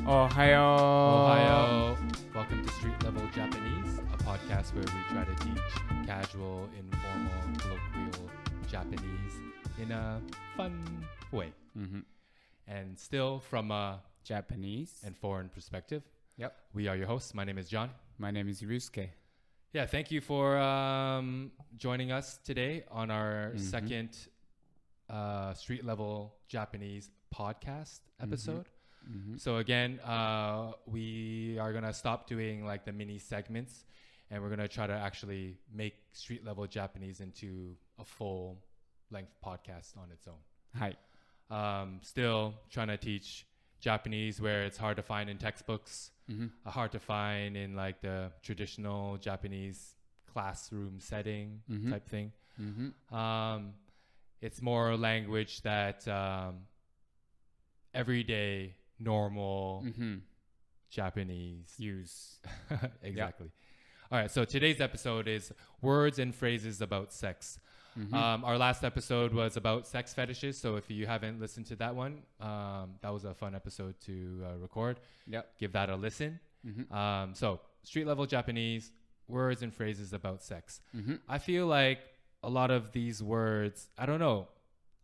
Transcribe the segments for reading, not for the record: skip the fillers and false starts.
Ohayo. Welcome to Street Level Japanese, a podcast where we try to teach casual, informal, colloquial Japanese in a fun way. And still from a Japanese and foreign perspective. Yep. We are your hosts. My name is John. My name is Ryusuke. Yeah, thank you for joining us today on our second Street Level Japanese podcast episode. So again, we are going to stop doing like the mini segments and we're going to try to actually make Street Level Japanese into a full length podcast on its own. はい。Still trying to teach Japanese where it's hard to find in textbooks, hard to find in like the traditional Japanese classroom setting type thing. It's more language that everyday, normal Japanese use. Exactly. All right, so today's episode is words and phrases about sex. Our last episode was about sex fetishes, so if you haven't listened to that one, that was a fun episode to record. Yep. Give that a listen. So street level Japanese, words and phrases about sex. I feel like a lot of these words, I don't know,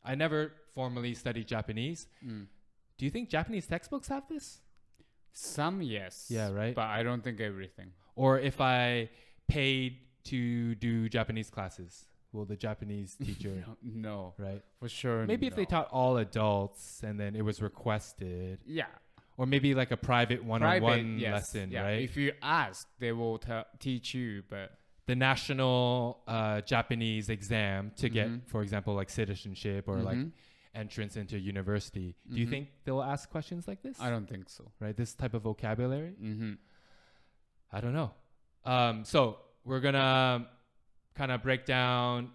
I never formally studied Japanese. Do you think Japanese textbooks have this? Some, yes. Yeah, right? But I don't think everything. Or if I paid to do Japanese classes, will the Japanese teacher... No. Right? For sure. Maybe if they taught all adults and then it was requested. Yeah. Or maybe like a private one-on-one lesson, right? If you ask, they will teach you, but... The national Japanese exam to get, for example, like citizenship or like entrance into university. Do you think they'll ask questions like this? I don't think so. Right? This type of vocabulary? I don't know. So we're going to kind of break down,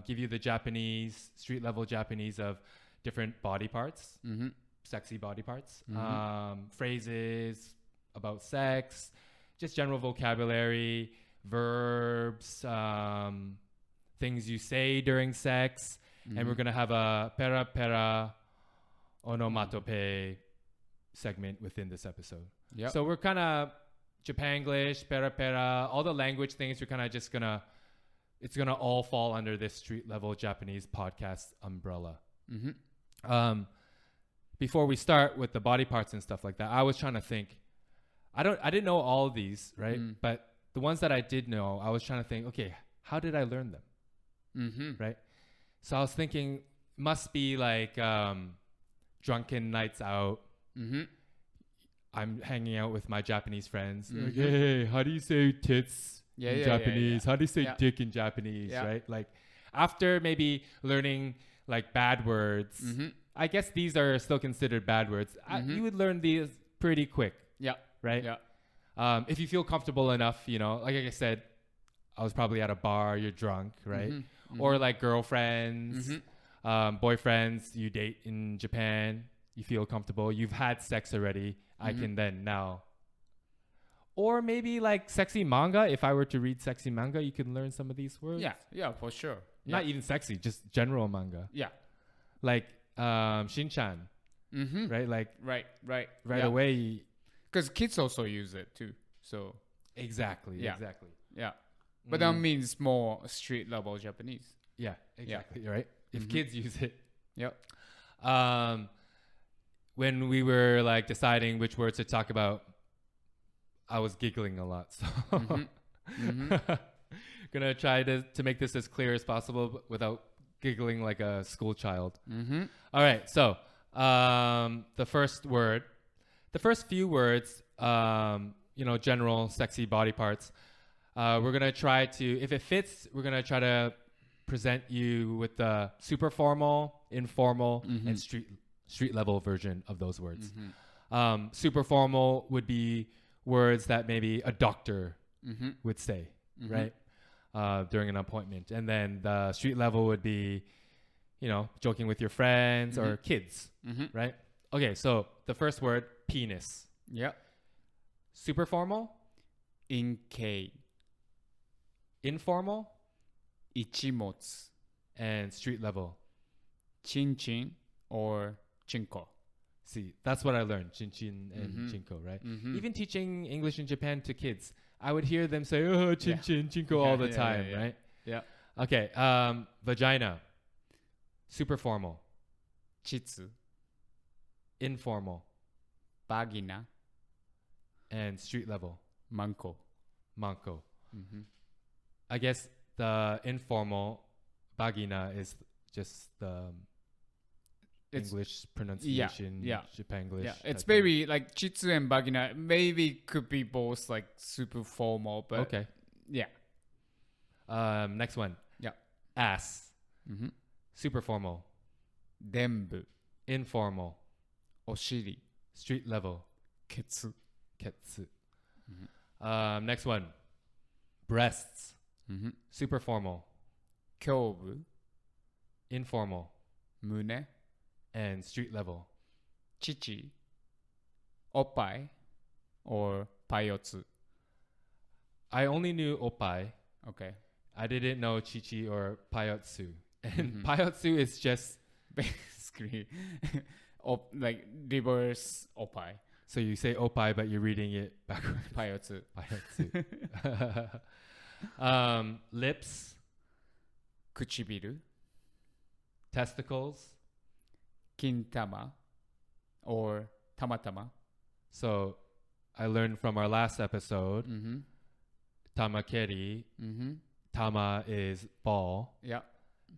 give you the Japanese, street level Japanese of different body parts, sexy body parts, phrases about sex, just general vocabulary, verbs, things you say during sex. And we're going to have a pera pera onomatope segment within this episode. Yep. So we're kind of Japanglish, pera pera, all the language things, we're kind of just going to, it's going to all fall under this street level Japanese podcast umbrella. Before we start with the body parts and stuff like that, I was trying to think, I didn't know all of these, right? But the ones that I did know, I was trying to think, okay, how did I learn them? Right? So I was thinking, must be like drunken nights out. I'm hanging out with my Japanese friends. Like, hey, how do you say tits in Japanese? How do you say dick in Japanese, right? Like after maybe learning like bad words, I guess these are still considered bad words. You would learn these pretty quick. Right? If you feel comfortable enough, you know, like I said, I was probably at a bar, you're drunk, right? Or like girlfriends, boyfriends you date in Japan, you feel comfortable, you've had sex already, I can then now. Or maybe like sexy manga, if I were to read sexy manga, you can learn some of these words. Yeah, for sure. Not even sexy, just general manga. Like Shin-chan, right? Like right away. Because kids also use it too. So exactly. Yeah. But that means more street level Japanese. Yeah, exactly. Right. If kids use it. When we were like deciding which words to talk about, I was giggling a lot. So gonna try to make this as clear as possible without giggling like a school child. All right. So the first few words, general sexy body parts. We're going to try to, if it fits, we're going to try to present you with the super formal, informal, and street level version of those words. Super formal would be words that maybe a doctor would say, right? During an appointment. And then the street level would be, joking with your friends or kids, right? Okay, so the first word, penis. Super formal? Inkei. Informal? Ichimotsu. And street level? Chin-chin or chinko. See, that's what I learned, chin and chinko, right? Even teaching English in Japan to kids, I would hear them say, oh, chin chinko all the time, right? Yeah. Okay, vagina, super formal, 膣 informal, バギナ and street level, マンコ manko. I guess the informal vagina is just the English pronunciation, Japanglish. Yeah, it's very like 膣 and バギナ maybe could be both like super formal, but okay. Yeah. Next one. Yeah. Ass. Super formal. 臀部 Informal. お尻 Street level. ケツ Ketsu. Next one. Breasts. Super formal. 胸部 Informal. 胸 And street level. 乳おっぱい or パイオツ I only knew oppai. Okay. I didn't know chichi or payotsu. And payotsu is just Basically like reverse おっぱい so you say oppai but you're reading it backwards. パイオツ Payotsu. Lips, 唇 testicles. 金玉 or たまたま So I learned from our last episode, tamakeri, tama is ball, Yeah.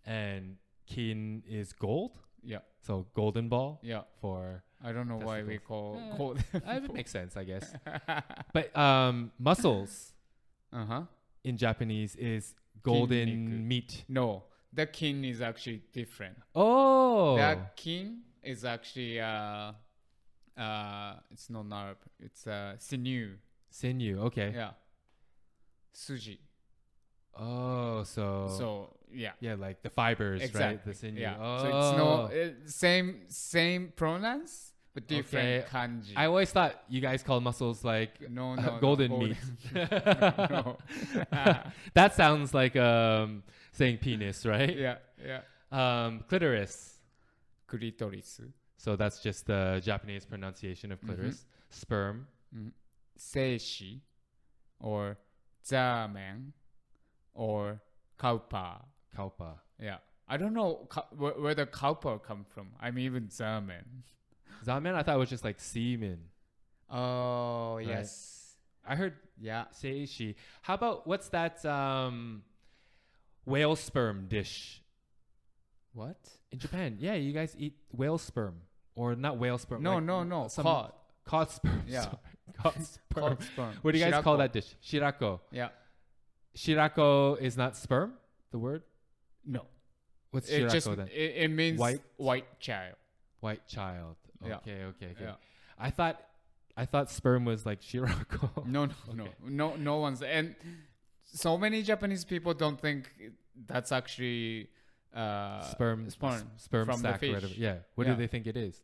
and kin is gold. Yeah. So golden ball Yeah. for I don't know why we call it makes sense, I guess. But muscles in Japanese is golden Kinniku. meat. No, the kin is actually different. Oh, The kin is actually it's not nerve, it's sinew. sinew. Okay. Yeah. Suji. Oh, so yeah. yeah, like the fibers, right? Exactly. The sinew. Yeah. Oh. So it's no same pronouns but different kanji. I always thought you guys call muscles like no, golden meat. No. That sounds like saying penis, right? Yeah. Clitoris. Clitoris. So that's just the Japanese pronunciation of clitoris. Sperm. 精子 or ザーメン or カウパ Kaupa. Yeah. I don't know where the kaupa come from. I'm even German. Zamen, I thought it was just like semen. Oh, Right. yes. I heard Yeah. seishi. How about what's that whale sperm dish What? in Japan? Yeah, you guys eat whale sperm or not whale sperm? No, like no. some Cod. Cod sperm. Yeah. Sorry. Cod sperm. Cod sperm. What do you guys call Shirako. that dish? Shirako. Yeah. Shirako is not sperm, the word? No. What's It shirako just then? it means White? white child. White child. Yeah. Okay. Yeah. I thought sperm was like shirako. No. Okay. No one's, and so many Japanese people don't think that's actually Sperm from sac the or fish. whatever. Yeah. What Yeah. do they think it is?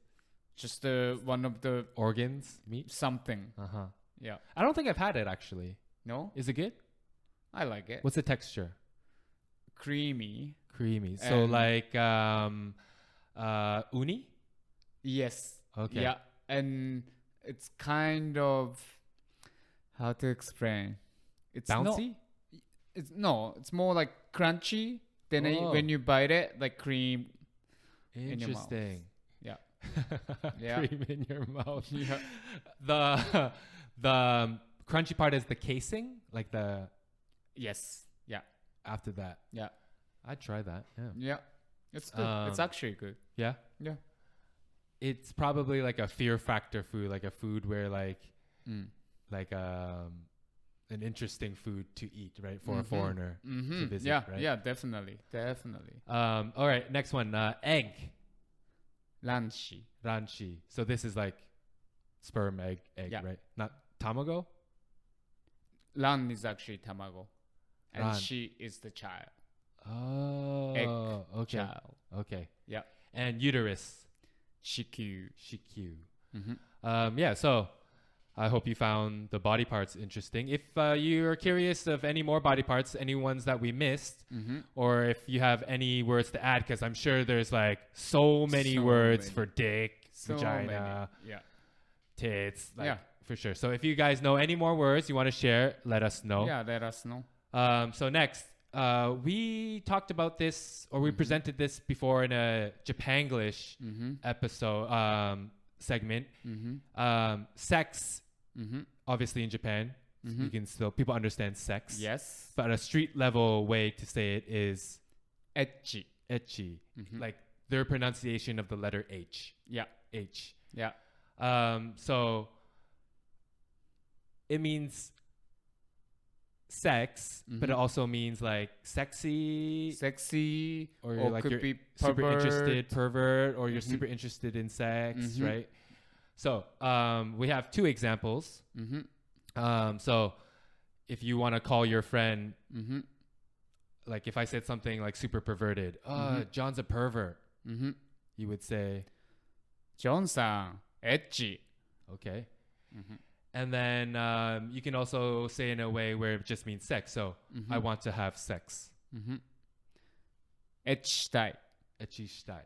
Just one of the Organs? Meat? something. Uh-huh. Yeah. I don't think I've had it actually. No, Is it good? I like it. What's the texture? Creamy. Creamy. So And- like uni? Yes. Okay. Yeah, and it's kind of, how to explain? It's Bouncy? It's more like crunchy. Then Oh. when you bite it, like cream. in your mouth. Interesting. Yeah. Yeah. Cream in your mouth. Yeah. The crunchy part is the casing, like the Yes. Yeah. after that. Yeah. I'd try that. Yeah. Yeah. It's good. It's actually good. Yeah. Yeah. It's probably like a fear factor food, like a food where like an interesting food to eat, right? For a foreigner to visit, Yeah. right? Yeah. Definitely. All right, next one. Egg. Ranshi. Ranchi. So this is like sperm, egg, Yeah. right? Not tamago? Ran is actually tamago, and Ran. she is the child. Oh, Egg okay. Child. Okay. Yeah. And uterus. Shikyu. Shikyu. Yeah, so I hope you found the body parts interesting. If you're curious of any more body parts, any ones that we missed, or if you have any words to add, because I'm sure there's like so many words for dick, So vagina, many. Yeah. tits, like, Yeah. for sure. So if you guys know any more words you want to share, let us know. Yeah, let us know. So next, we talked about this, or we presented this before in a Japanglish episode segment. Sex, obviously in Japan, you can still, people understand sex. Yes. But a street level way to say it is Ecchi. ecchi, like their pronunciation of the letter H. Yeah. H. Yeah. So it means sex, but it also means like sexy, or like could you're be super pervert. interested, pervert, or you're super interested in sex, right? So we have two examples. So if you want to call your friend, like if I said something like super perverted, John's a pervert, you would say, John-san, ecchi. okay. And then you can also say in a way where it just means sex. So I want to have sex. Ecchitai. Ecchi shitai.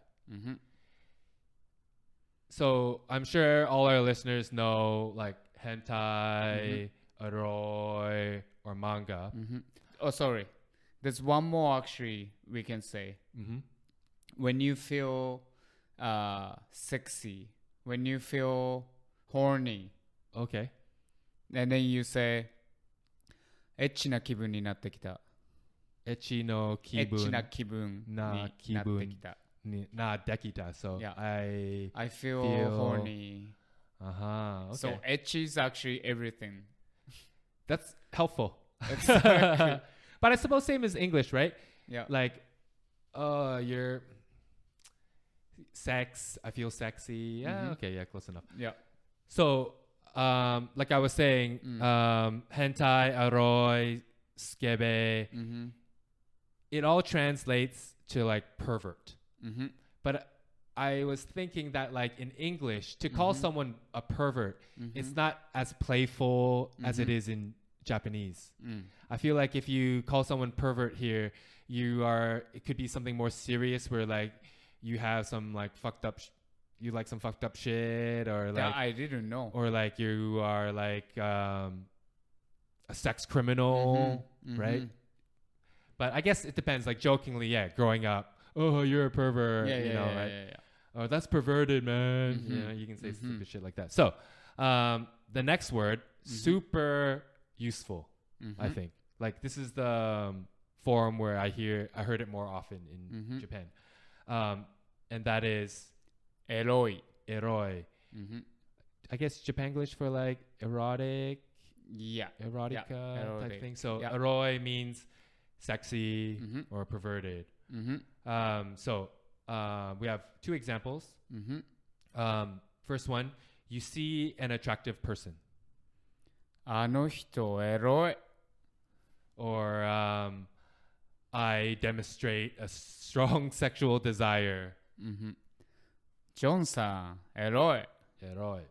So I'm sure all our listeners know like hentai, aroi, or manga. Oh, sorry. There's one more actually we can say. When you feel sexy, when you feel horny, Okay. and then you say, エッチな気分になってきた。Ecchi no エッチ kibun な気分にななって気分きた。na dekita. So Yeah. I feel horny. okay. So ecchi is actually everything. That's helpful. Exactly. But I suppose same as English, right? Yeah. Like, you're sex. I feel sexy. Yeah. Okay. Yeah. Close enough. Yeah. So, like I was saying, hentai, aroi, skebe, it all translates to like pervert. But I was thinking that like in English, to call someone a pervert, it's not as playful as it is in Japanese. I feel like if you call someone pervert here, it could be something more serious where like you have some like fucked up, you like some fucked up shit, or like That I didn't know. or like you are like a sex criminal, right? But I guess it depends. Like jokingly, yeah, growing up, oh, you're a pervert, you know, right? Oh, that's perverted, man. You know, you can say stupid shit like that. So the next word, super useful, I think. Like this is the form where I heard it more often in Japan. And that is Eroi. eroi. I guess Japanglish for like erotic, Yeah. erotica erotic. type thing. So Yeah. eroi means sexy or perverted. So we have two examples. First one, you see an attractive person. あの人エロい。 Or I demonstrate a strong sexual desire. ジョンさんエロい。 Eroi.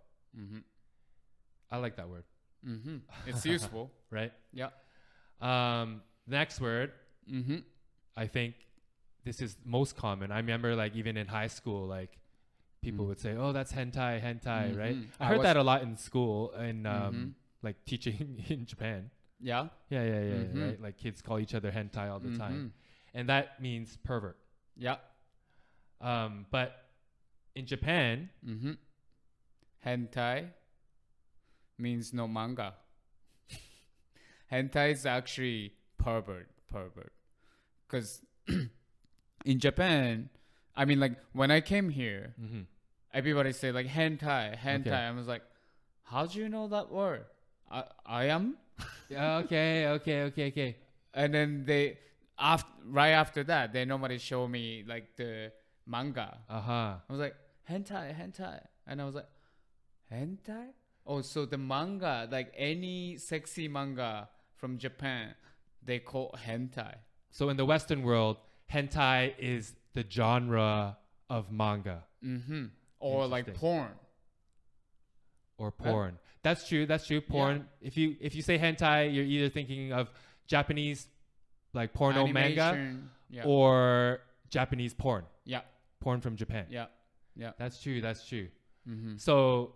I like that word. It's useful. Right? Yeah. Next word, I think this is most common. I remember like even in high school, like people would say, oh, that's hentai, right? I heard that a lot in school and like teaching in Japan. Yeah. Yeah, right? Like kids call each other hentai all the time. And that means pervert. Yeah. But in Japan, Hentai means no manga. Hentai is actually pervert. Because in Japan, I mean, like when I came here, everybody say like hentai. Okay. I was like, how do you know that word? I am. Yeah, okay. And then right after that, they normally show me like the manga. I was like, hentai. And I was like, hentai? Oh, so the manga, like any sexy manga from Japan, they call hentai. So in the Western world, hentai is the genre of manga. Or like porn. Or porn. That's true. Porn. Yeah. If you say hentai, you're either thinking of Japanese like porno Animation, manga or Japanese porn. Yeah. Porn from Japan. Yeah. That's true. So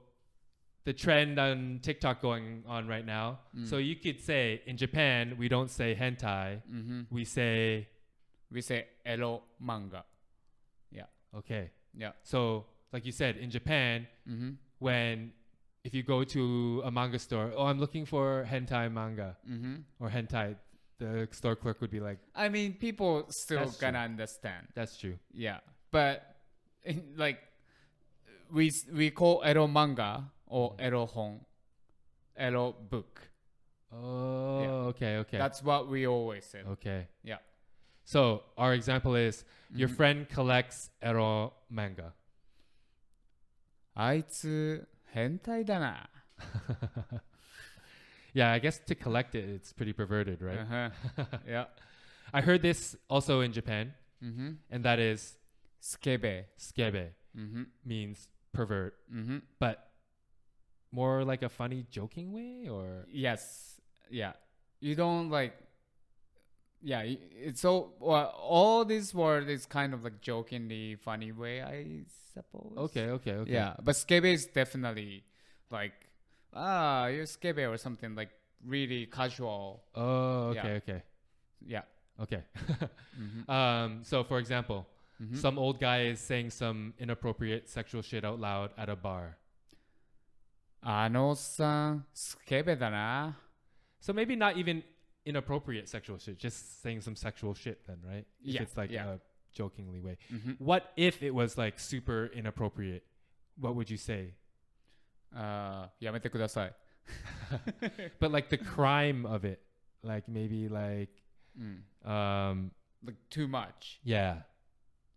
the trend on TikTok going on right now. So you could say in Japan, we don't say hentai. We say ero manga. Yeah. Okay. Yeah. So like you said, in Japan, if you go to a manga store, I'm looking for hentai manga or hentai, the store clerk would be like, I mean, people still gonna understand. That's true. Yeah. But like we call ero manga or ero hon, ero book. Oh, yeah. Okay. That's what we always said. Okay. Yeah. So our example is your friend collects ero manga. あいつ変態だな. Yeah, I guess to collect it, it's pretty perverted, right? Yeah. I heard this also in Japan, and that is skebe. Skebe means pervert, but more like a funny, joking way, or yes, yeah. You don't like. Yeah, it's all this word is kind of like jokingly funny way, I suppose. Okay. Yeah, but skebe is definitely like, you're skebe or something like really casual. Oh, okay. Yeah. Okay. So for example, some old guy is saying some inappropriate sexual shit out loud at a bar. あのさん、スケベだな. So maybe not even inappropriate sexual shit, just saying some sexual shit then, right? If it's like a jokingly way. What if it was like super inappropriate? What would you say? やめてください. But like the crime of it, like maybe like like too much. Yeah.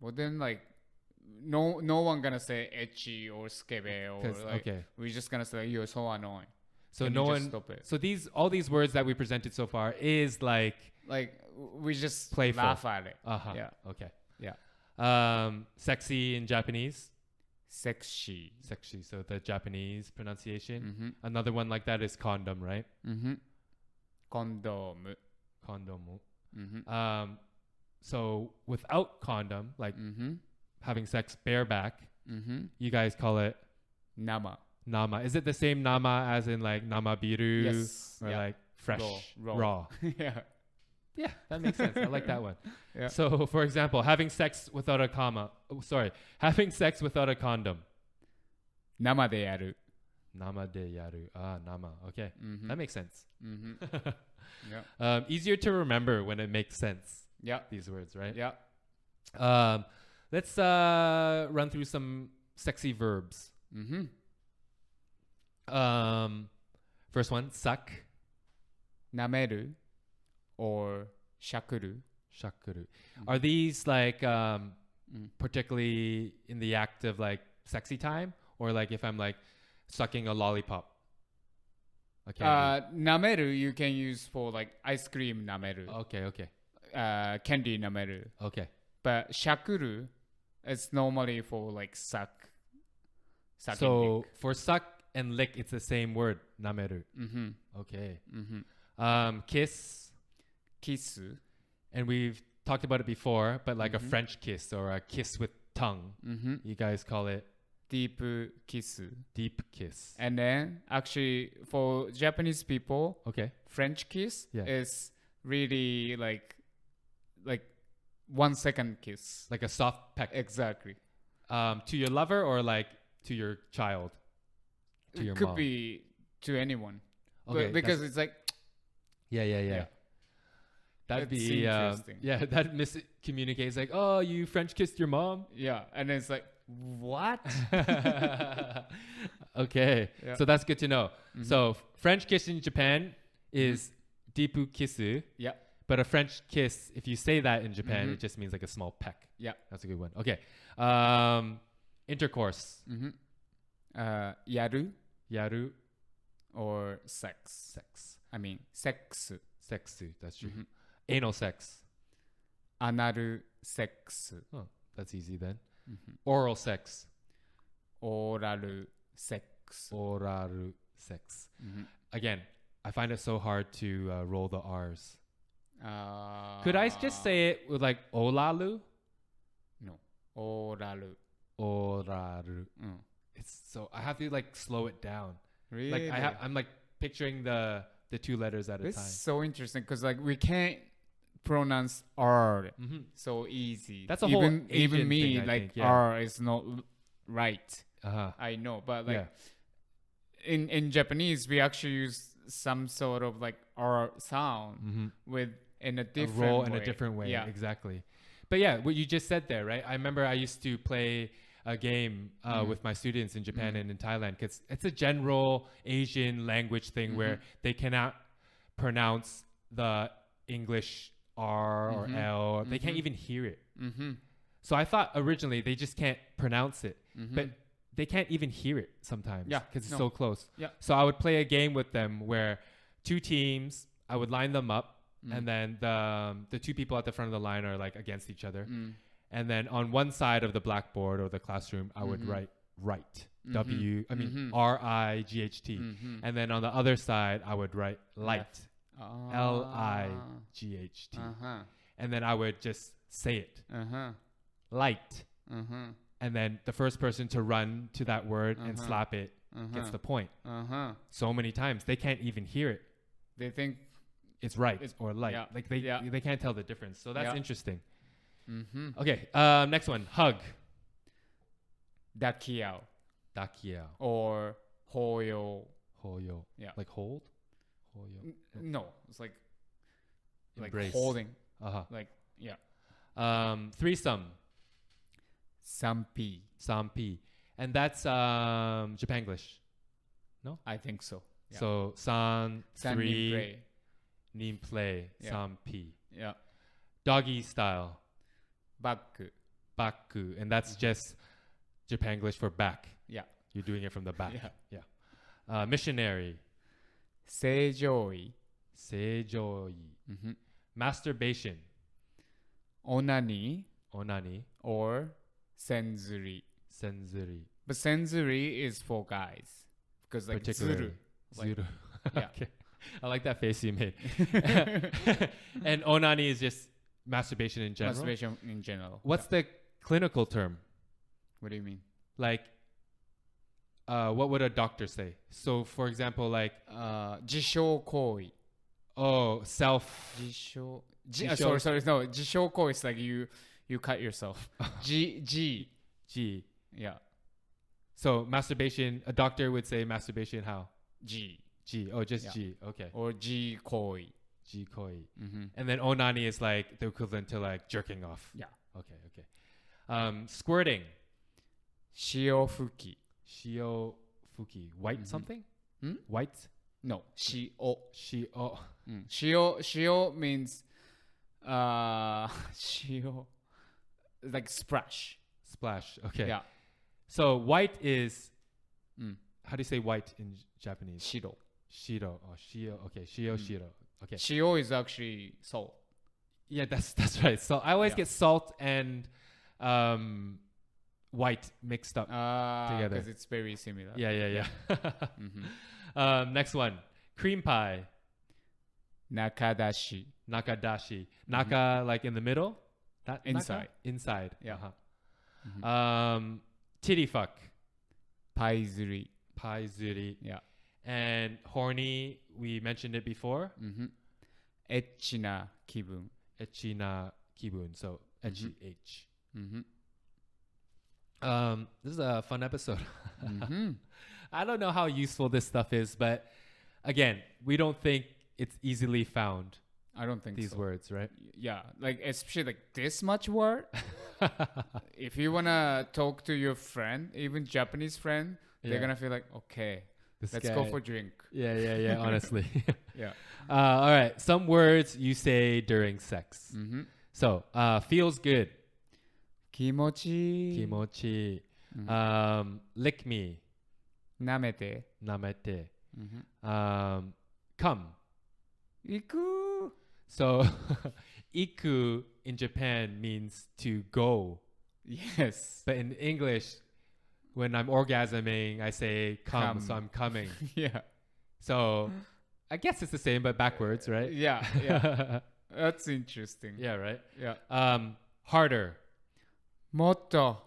Well then like no one gonna say ecchi or skebe or like we're just gonna say you're so annoying. So no one. So all these words that we presented so far is like we just playful. Laugh at it. Yeah. Okay. Yeah. Sexy in Japanese. Sexy. So the Japanese pronunciation. Another one like that is condom, right? Condom. So without condom, like having sex bareback, you guys call it nama. Is it the same nama as in like nama biru? Yes. Or like fresh, raw? Yeah. Yeah, that makes sense. I like that one. Yeah. So, for example, having sex without a condom. 生でやる. Nama de yaru. Nama. Okay. That makes sense. Yeah. Easier to remember when it makes sense. Yeah. These words, right? Yeah. Let's run through some sexy verbs. First one, suck. 舐める or しゃくる. Are these like particularly in the act of like sexy time, or like if I'm like sucking a lollipop? Nameru you can use for like ice cream nameru. Okay. Candy nameru. Okay. But shakuru is normally for like suck. So dick. For suck and lick, it's the same word, nameru. Okay. Kiss. Kisu. And we've talked about it before, but like a French kiss or a kiss with tongue. You guys call it deep kiss. Deep kiss. And then actually for Japanese people, French kiss is really like 1 second kiss. Like a soft peck. Exactly. To your lover or like to your child? To your could mom? Be to anyone. Okay, because it's like yeah. That'd be interesting. That miscommunicates like, oh, you French kissed your mom? Yeah, and then it's like, what? Okay, so that's good to know. So French kiss in Japan is dipu kisu. Yeah. But a French kiss, if you say that in Japan, it just means like a small peck. Yeah. That's a good one. Okay. Intercourse. Yaru. Or sex. I mean, sex. That's true. Anal sex. Analu sex. Oh, that's easy then. Oral sex. Oralu sex. Again, I find it so hard to roll the R's. Could I just say it with like olalu? No. Oralu. I have to like slow it down. Really? Like I'm like picturing the 2 letters at a time. It's so interesting because like we can't pronounce R so easy. That's a whole even me thing, like think, R is not right. I know, but like in Japanese we actually use some sort of like R sound with in a different role way. In a different way. Yeah, exactly. But yeah, what you just said there, right? I remember I used to play a game with my students in Japan and in Thailand because it's a general Asian language thing where they cannot pronounce the English R or L. They can't even hear it. So I thought originally they just can't pronounce it, but they can't even hear it sometimes because it's so close. So I would play a game with them where 2 teams, I would line them up, and then the 2 people at the front of the line are like against each other. And then on one side of the blackboard or the classroom, I would write right. R-I-G-H-T. And then on the other side, I would write light. L-I-G-H-T. And then I would just say it. Light. And then the first person to run to that word and slap it gets the point. So many times they can't even hear it. They think it's right or light. Like they can't tell the difference. So that's interesting. Okay, next one. Hug. Dakiao. Dakiao. Or hoyo. Hoyo. Yeah. Like hold? Hoyo. No, it's like Embrace. Holding. Like, threesome. Sampi. Sampi. And that's Japanglish. No? I think so. Yeah. So san 3 nin play. Yeah. Sampi. Yeah. Doggy style. Baku. Baku. And that's just Japanglish for back. Yeah. You're doing it from the back. Yeah. Missionary. Seijoi. Seijoi. Masturbation. Onani. Onani. Or senzuri. Senzuri. But senzuri is for guys. Because like zuru. Zuru. Yeah. Okay. I like that face you made. And onani is just masturbation in general? Masturbation in general. What's the clinical term? What do you mean? Like, what would a doctor say? So, for example, like... 自傷行為. Oh, self... 自傷... Sorry, no. 自傷行為 is like you cut yourself. G. Yeah. So, masturbation, a doctor would say masturbation how? G. Oh, just G. Okay. Or G 行為. G koi. And then onani is like the equivalent to like jerking off. Yeah. Okay. Squirting. Shiofuki. Shiofuki. White something? White? No. Shio. Shio means shio like splash. Splash. Okay. Yeah. So white is how do you say white in Japanese? Shiro. Shiro. Oh, shio. Okay. Shio. Okay. Shio is actually salt. Yeah, that's right. So I always get salt and white mixed up together because it's very similar. Yeah. Next one, cream pie. Nakadashi. Naka like in the middle. That inside. Naka? Inside. Yeah. Titty fuck. Paizuri. Yeah. And horny, we mentioned it before. Ecchi na kibun. So H. This is a fun episode. I don't know how useful this stuff is, but again, we don't think it's easily found. I don't think these words, right? Yeah, like especially like this much word. If you wanna talk to your friend, even Japanese friend, they're gonna feel like, okay, let's go for a drink. Yeah. Honestly. Yeah. All right. Some words you say during sex. So, feels good. Kimochi. Lick me. Namete. Come. Iku. So, iku in Japan means to go. Yes. But in English, when I'm orgasming, I say come. So I'm coming. Yeah. So, I guess it's the same, but backwards, right? Yeah. That's interesting. Yeah, right? Yeah. Harder. Motto.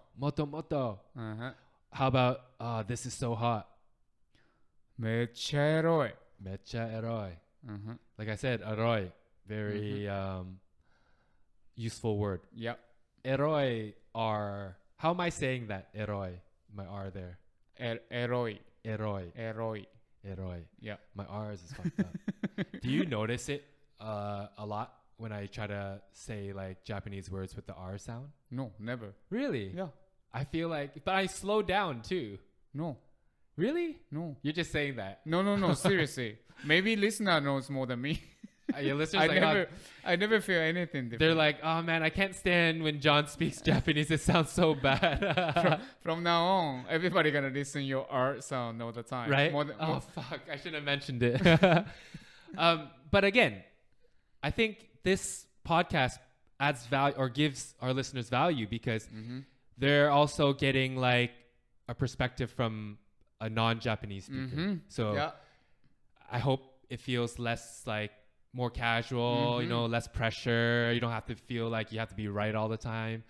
How about this is so hot? めっちゃエロい。めっちゃエロい. Like I said, エロい. Very useful word. Yep. エロい are... How am I saying that? エロい. My R there. エロい。エロい. エロい. エロい. Yeah. My R's is fucked up. Do you notice it a lot when I try to say like Japanese words with the R sound? No, never. Really? Yeah. I feel like... But I slow down too. No. Really? No. You're just saying that. No. Seriously. Maybe listener knows more than me. Your listeners I never feel anything different. They're like, oh man, I can't stand when John speaks Japanese. It sounds so bad. From now on, everybody gonna listen your R sound all the time. Right? Fuck. I shouldn't have mentioned it. But again, I think this podcast adds value or gives our listeners value because they're also getting like a perspective from a non-Japanese speaker. So yeah. I hope it feels less like more casual, you know, less pressure. You don't have to feel like you have to be right all the time.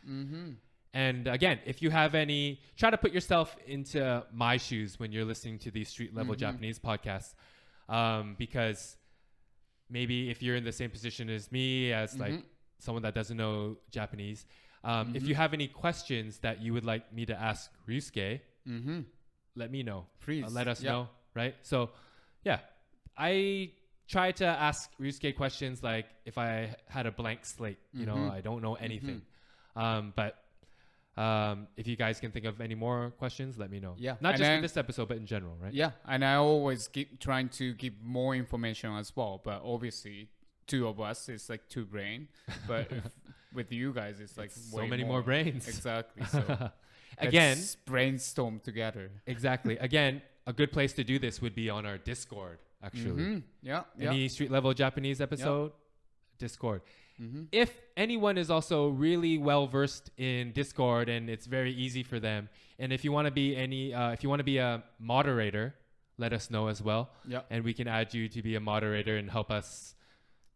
And again, if you have any, try to put yourself into my shoes when you're listening to these street level Japanese podcasts. Because maybe if you're in the same position as me, as like someone that doesn't know Japanese, if you have any questions that you would like me to ask Ryusuke, let me know. Please. Let us know, right? So, yeah, I try to ask Ryusuke questions like if I had a blank slate, you know, I don't know anything. But if you guys can think of any more questions, let me know. Yeah. Not just for this episode, but in general, right? Yeah. And I always keep trying to give more information as well. But obviously, two of us, it's like two brain. But with you guys, it's like so many more brains. Exactly. So again, let's brainstorm together. Exactly. Again, a good place to do this would be on our Discord, actually. Yeah. Any street level Japanese episode, Discord. If anyone is also really well versed in Discord and it's very easy for them, and if you want to be a moderator, let us know as well. Yeah. And we can add you to be a moderator and help us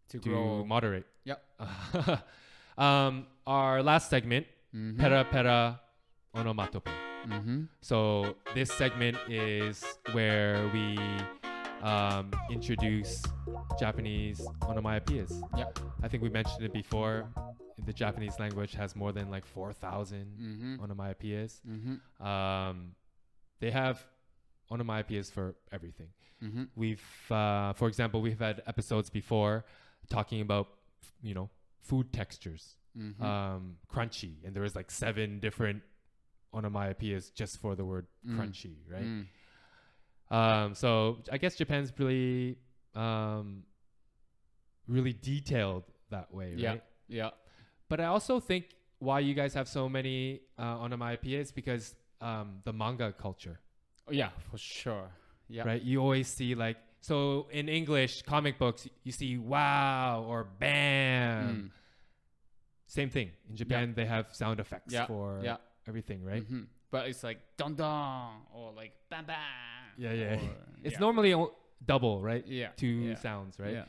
to grow. moderate. Yep. Our last segment, pera pera onomatope. So this segment is where we introduce Japanese onomatopoeias. Yep. I think we mentioned it before. The Japanese language has more than like 4,000 onomatopoeias. They have onomatopoeias for everything. We've, for example, we've had episodes before talking about, you know, food textures, crunchy, and there was like 7 different onomatopoeias just for the word crunchy, right? So I guess Japan's really, really detailed that way, right? Yeah. But I also think why you guys have so many onomatopoeias because the manga culture. Yeah, for sure. Yeah. Right? You always see like, so in English comic books, you see wow or bam. Same thing. In Japan, they have sound effects for everything, right? But it's like don don or like bam bam. Yeah. It's normally double, right? Yeah. 2 sounds, right? Yeah.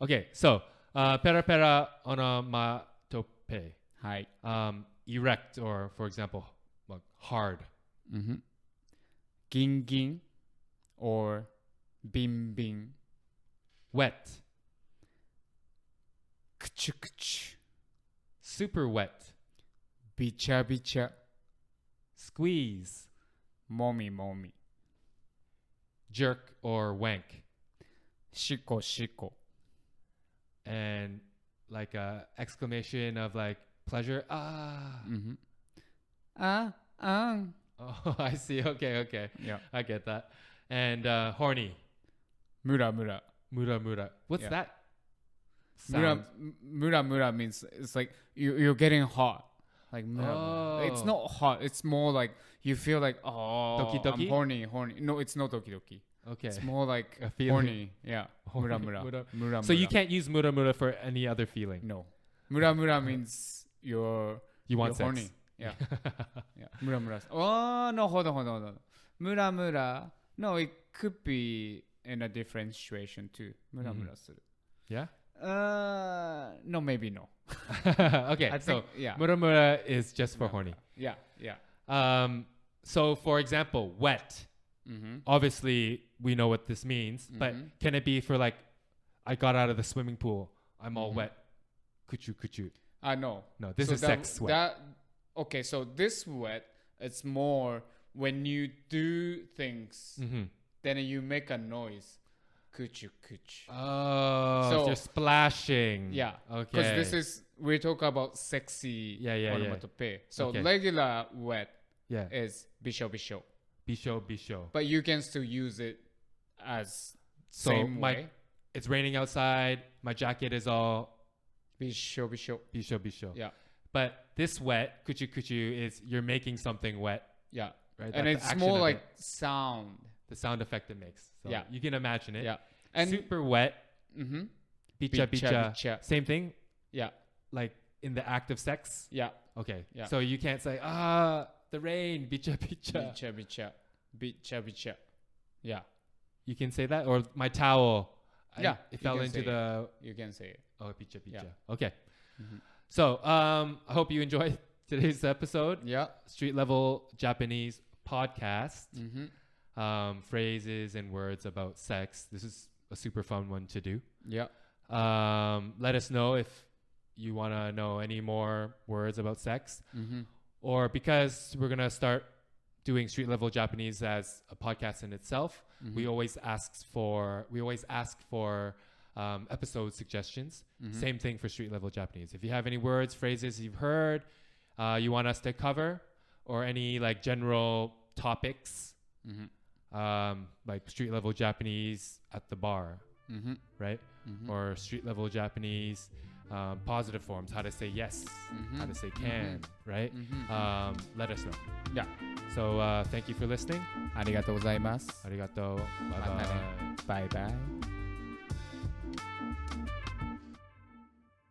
Okay, so pera pera onomatope. Hi. Erect or, for example, like hard. Gin gin or bin bin. Wet. Kuchu kuchu. Super wet. Bicha bicha. Squeeze. Momi momi. Jerk or wank. Shiko shiko. And like a exclamation of like pleasure. Oh, I see. Okay. Yeah. I get that. And horny. Mura mura. Mura. What's that? Mura means it's like you're getting hot. Like mura. It's not hot. It's more like you feel like Doki doki? I'm horny. No, it's not doki doki. Okay. It's more like a feeling. horny. Yeah. Mura mura. So you can't use mura for any other feeling. No. Mura means you want sex. horny. Yeah. Yeah. Mura. Oh no, hold on. Mura. No, it could be in a different situation too. Mura. Yeah? No, maybe no. Okay, so mura is just for horny. Yeah. So, for example, wet. Obviously, we know what this means, but can it be for like, I got out of the swimming pool, I'm all wet. Kuchu, kuchu. No. No, this is sex wet. Okay, so this wet, it's more when you do things, then you make a noise. Kuchu, kuchu. Oh, so you're splashing. Yeah. Okay. Because this is, we talk about sexy onomatopoeia. So regular wet is bisho, bisho. Bisho, bisho. But you can still use it as same way. It's raining outside. My jacket is all bisho, bisho. Bisho, bisho. Yeah. But this wet, kuchu, kuchu, is you're making something wet. Yeah. Right? And it's more like sound. The sound effect it makes. So yeah. You can imagine it. Yeah. And super wet. Bicha, bicha. Same thing? Yeah. Like in the act of sex? Yeah. Okay. Yeah. So you can't say, the rain, bicha, bicha. Bicha, bicha. Bicha, bicha. Yeah. You can say that? Or my towel. Yeah. It fell into the... You can say it. Oh, bicha, bicha. Yeah. Okay. So, I hope you enjoyed today's episode. Yeah. Street Level Japanese podcast. Phrases and words about sex. This is a super fun one to do. Yeah. Let us know if you want to know any more words about sex. Or because we're going to start doing Street Level Japanese as a podcast in itself, we always ask for episode suggestions. Same thing for Street Level Japanese. If you have any words, phrases you've heard, you want us to cover, or any like general topics, like Street Level Japanese at the bar, right? Or Street Level Japanese positive forms, how to say yes, how to say can, right? Let us know. Yeah. So thank you for listening. ありがとうございます。ありがとう。またね。バイバイ。